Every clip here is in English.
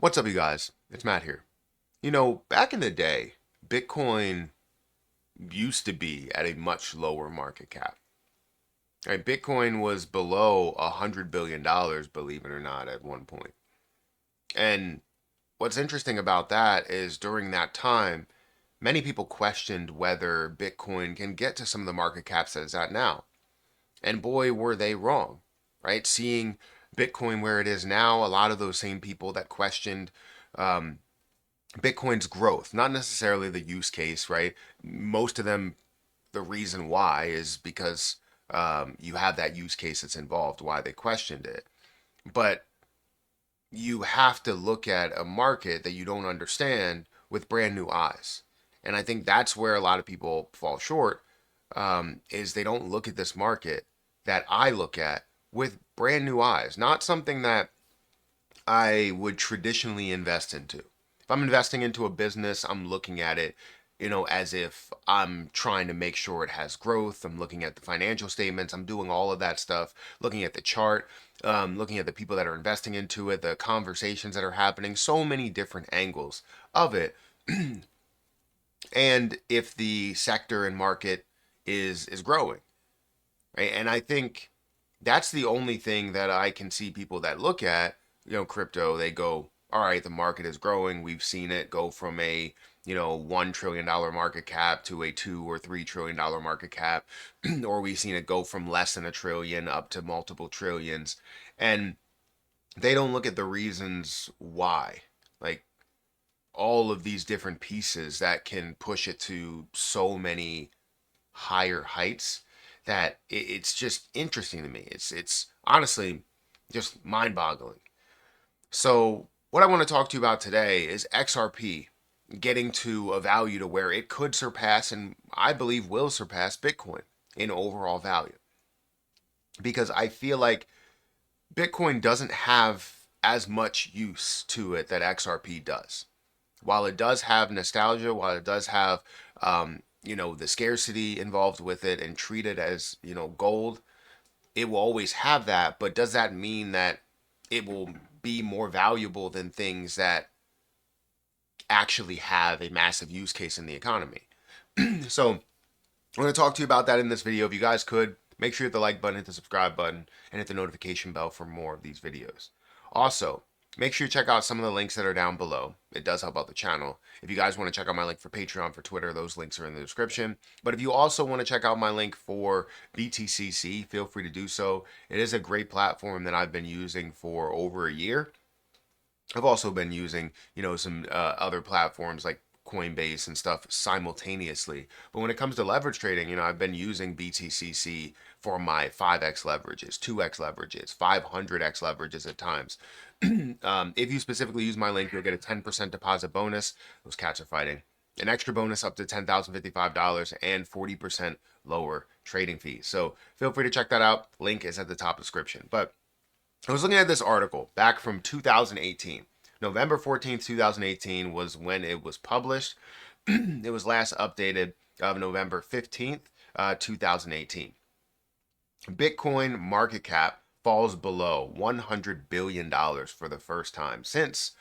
What's up, you guys? It's Matt here. Back in the day, Bitcoin used to be at a much lower market cap. Right? Bitcoin was below $100 billion, believe it or not, at one point. And what's interesting about that is during that time, many people questioned whether Bitcoin can get to some of the market caps that it's at now. And boy, were they wrong, right? Seeing Bitcoin where it is now, a lot of those same people that questioned um, Bitcoin's growth, not necessarily the use case, right? Most of them, the reason why is because you have that use case that's involved, why they questioned it. But you have to look at a market that you don't understand with brand new eyes. And I think that's where a lot of people fall short, is they don't look at this market that I look at with brand new eyes, not something that I would traditionally invest into. If I'm investing into a business, I'm looking at it, as if I'm trying to make sure it has growth. I'm looking at the financial statements. I'm doing all of that stuff, looking at the chart, looking at the people that are investing into it, the conversations that are happening, so many different angles of it. And if the sector and market is growing, right? And I think that's the only thing that I can see people that look at, crypto, they go, all right, the market is growing. We've seen it go from a, $1 trillion market cap to a 2 or 3 trillion dollar market cap, or we've seen it go from less than a trillion up to multiple trillions. And they don't look at the reasons why. Like all of these different pieces that can push it to so many higher heights that it's just interesting to me. It's honestly just mind-boggling. So what I want to talk to you about today is XRP getting to a value to where it could surpass, and I believe will surpass, Bitcoin in overall value. Because I feel like Bitcoin doesn't have as much use to it that XRP does. While it does have nostalgia, while it does have the scarcity involved with it and treat it as, gold, it will always have that. But does that mean that it will be more valuable than things that actually have a massive use case in the economy? So I'm going to talk to you about that in this video. If you guys could, make sure you hit the like button, hit the subscribe button, and hit the notification bell for more of these videos. Also, make sure you check out some of the links that are down below. It does help out the channel. If you guys want to check out my link for Patreon, for Twitter, those links are in the description. But if you also want to check out my link for BTCC, feel free to do so. It is a great platform that I've been using for over a year. I've also been using, some other platforms like Coinbase and stuff simultaneously. But when it comes to leverage trading, I've been using BTCC for my 5x leverages, 2x leverages, 500x leverages at times. If you specifically use my link, you'll get a 10% deposit bonus. Those cats are fighting. An extra bonus up to $10,055 and 40% lower trading fees. So feel free to check that out. Link is at the top description. But I was looking at this article back from 2018. November 14th, 2018 was when it was published. It was last updated of November 15th, 2018. Bitcoin market cap falls below $100 billion for the first time since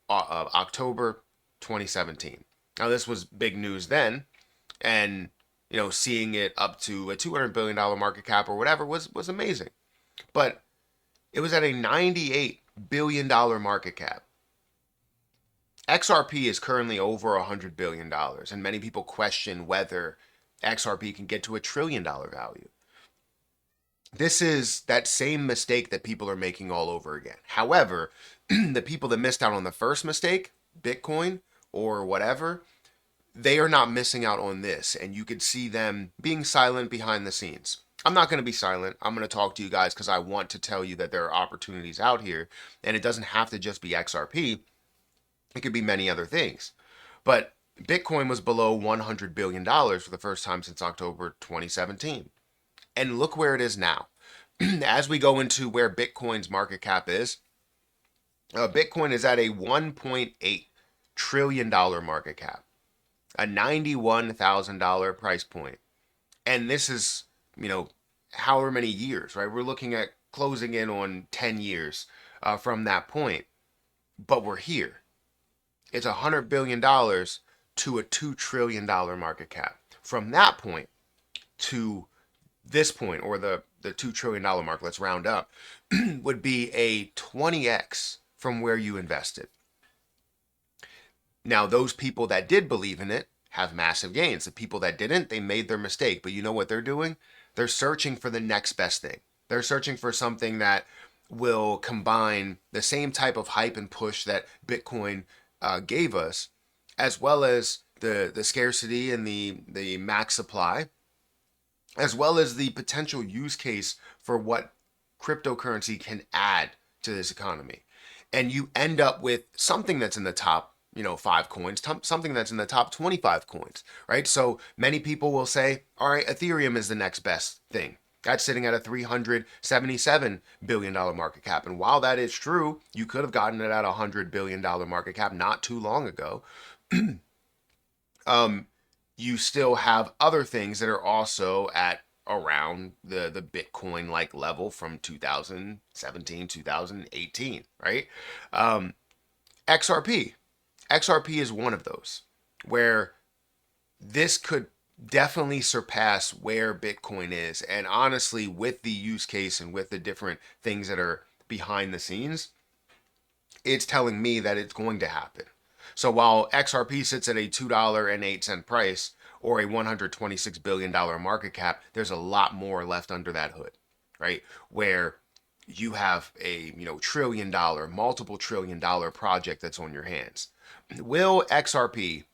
October 2017. Now, this was big news then, and seeing it up to a $200 billion market cap or whatever was amazing. But it was at a $98 billion market cap. XRP is currently over $100 billion, and many people question whether XRP can get to $1 trillion value. This is that same mistake that people are making all over again. However, the people that missed out on the first mistake, Bitcoin or whatever, they are not missing out on this, and you could see them being silent behind the scenes. I'm not going to be silent. I'm going to talk to you guys because I want to tell you that there are opportunities out here, and it doesn't have to just be XRP. It could be many other things. But Bitcoin was below $100 billion for the first time since October 2017. And look where it is now. As we go into where Bitcoin's market cap is, Bitcoin is at a $1.8 trillion market cap, a $91,000 price point. And this is, however many years, right? We're looking at closing in on 10 years from that point. but we're here. It's $100 billion to a $2 trillion market cap. From that point to this point, or the $2 trillion mark, let's round up, would be a 20x from where you invested. Now, those people that did believe in it have massive gains. The people that didn't, they made their mistake. But you know what they're doing? They're searching for the next best thing. They're searching for something that will combine the same type of hype and push that Bitcoin gave us, as well as the scarcity and the max supply, as well as the potential use case for what cryptocurrency can add to this economy. And you end up with something that's in the top 5 coins, something that's in the top 25 coins, right? So many people will say, all right, Ethereum is the next best thing. That's sitting at a $377 billion market cap. And while that is true, you could have gotten it at a $100 billion market cap not too long ago. You still have other things that are also at around the Bitcoin like level from 2017, 2018, right? XRP. XRP is one of those where this could definitely surpass where Bitcoin is. And honestly, with the use case and with the different things that are behind the scenes, it's telling me that it's going to happen. So while XRP sits at a $2.08 price or a $126 billion market cap, there's a lot more left under that hood, right? Where you have a trillion dollar, multiple $1 trillion project that's on your hands. Will XRP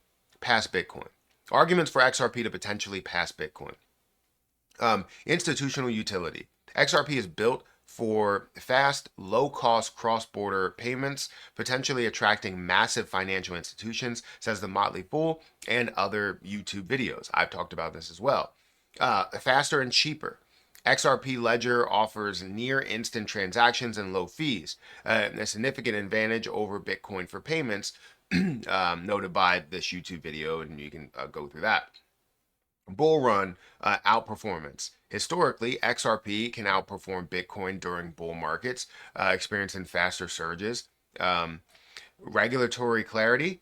pass Bitcoin? Arguments for XRP to potentially pass Bitcoin. Institutional utility. XRP is built for fast, low-cost cross-border payments, potentially attracting massive financial institutions, says the Motley Fool and other YouTube videos. I've talked about this as well. Faster and cheaper. XRP Ledger offers near instant transactions and low fees, a significant advantage over Bitcoin for payments, noted by this YouTube video, and you can go through that. Bull run outperformance. Historically, XRP can outperform Bitcoin during bull markets, experiencing faster surges. Regulatory clarity.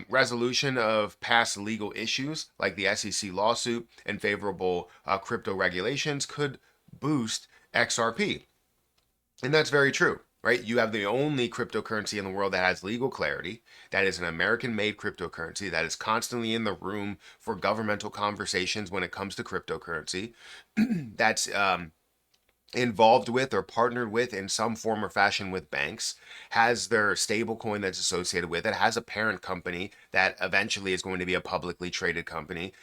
Resolution of past legal issues like the SEC lawsuit and favorable crypto regulations could boost XRP. And that's very true, right? You have the only cryptocurrency in the world that has legal clarity, that is an American-made cryptocurrency, that is constantly in the room for governmental conversations when it comes to cryptocurrency, that's involved with or partnered with in some form or fashion with banks, has their stable coin that's associated with it, has a parent company that eventually is going to be a publicly traded company.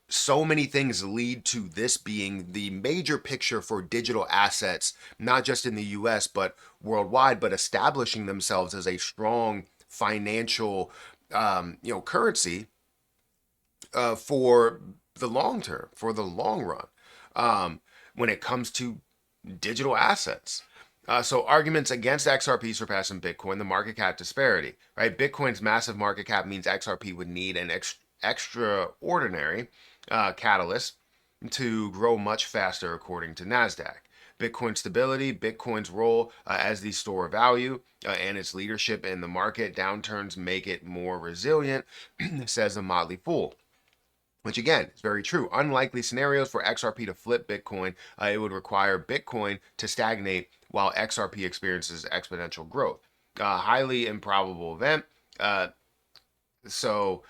So many things lead to this being the major picture for digital assets, not just in the US, but worldwide, but establishing themselves as a strong financial, currency for the long term, for the long run, when it comes to digital assets. So arguments against XRP surpassing Bitcoin, the market cap disparity, right? Bitcoin's massive market cap means XRP would need an extraordinary catalyst to grow much faster, according to NASDAQ. Bitcoin stability, Bitcoin's role as the store of value, and its leadership in the market downturns make it more resilient, says the Motley Fool. Which again is very true. Unlikely scenarios for XRP to flip Bitcoin. It would require Bitcoin to stagnate while XRP experiences exponential growth. Highly improbable event. So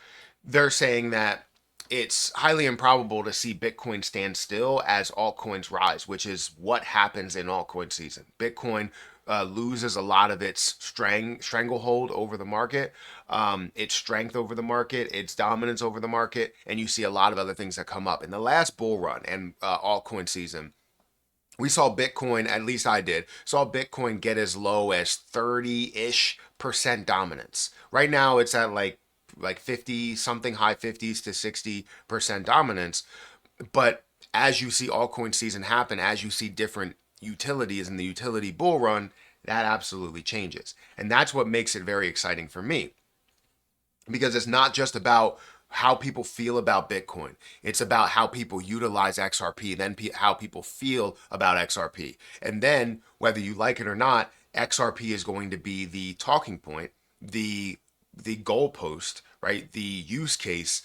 they're saying that it's highly improbable to see Bitcoin stand still as altcoins rise, which is what happens in altcoin season. Bitcoin loses a lot of its stranglehold over the market, its strength over the market, its dominance over the market, and you see a lot of other things that come up. In the last bull run and altcoin season, we saw Bitcoin, at least I did, saw Bitcoin get as low as 30-ish% dominance. Right now it's at like 50 something, high 50s to 60% dominance. But as you see altcoin season happen, as you see different utilities in the utility bull run, that absolutely changes. And that's what makes it very exciting for me. Because it's not just about how people feel about Bitcoin. It's about how people utilize XRP, then how people feel about XRP. And then, whether you like it or not, XRP is going to be the talking point, the goalpost, right? The use case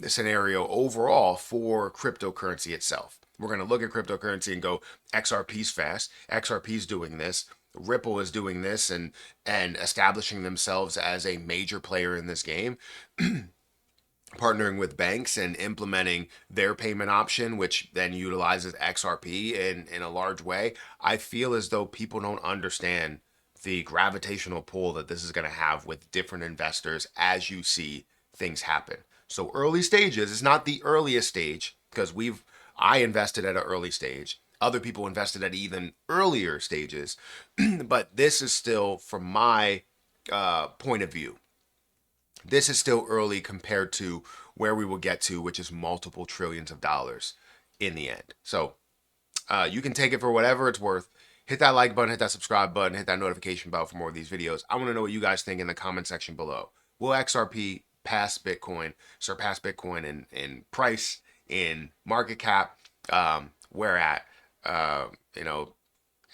scenario overall for cryptocurrency itself. We're going to look at cryptocurrency and go, XRP's fast, XRP's doing this, Ripple is doing this, and establishing themselves as a major player in this game, partnering with banks and implementing their payment option, which then utilizes XRP in a large way. I feel as though people don't understand the gravitational pull that this is going to have with different investors as you see things happen. So early stages is not the earliest stage, because I invested at an early stage. Other people invested at even earlier stages, but this is still, from my point of view, this is still early compared to where we will get to, which is multiple trillions of dollars in the end. So you can take it for whatever it's worth. Hit that like button, hit that subscribe button, hit that notification bell for more of these videos. I want to know what you guys think in the comment section below. Will XRP surpass Bitcoin in price, in market cap? Where at,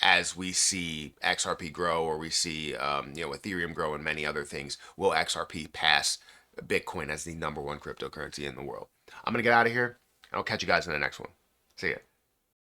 as we see XRP grow, or we see Ethereum grow and many other things, will XRP pass Bitcoin as the #1 cryptocurrency in the world? I'm gonna get out of here. I'll catch you guys in the next one. See ya.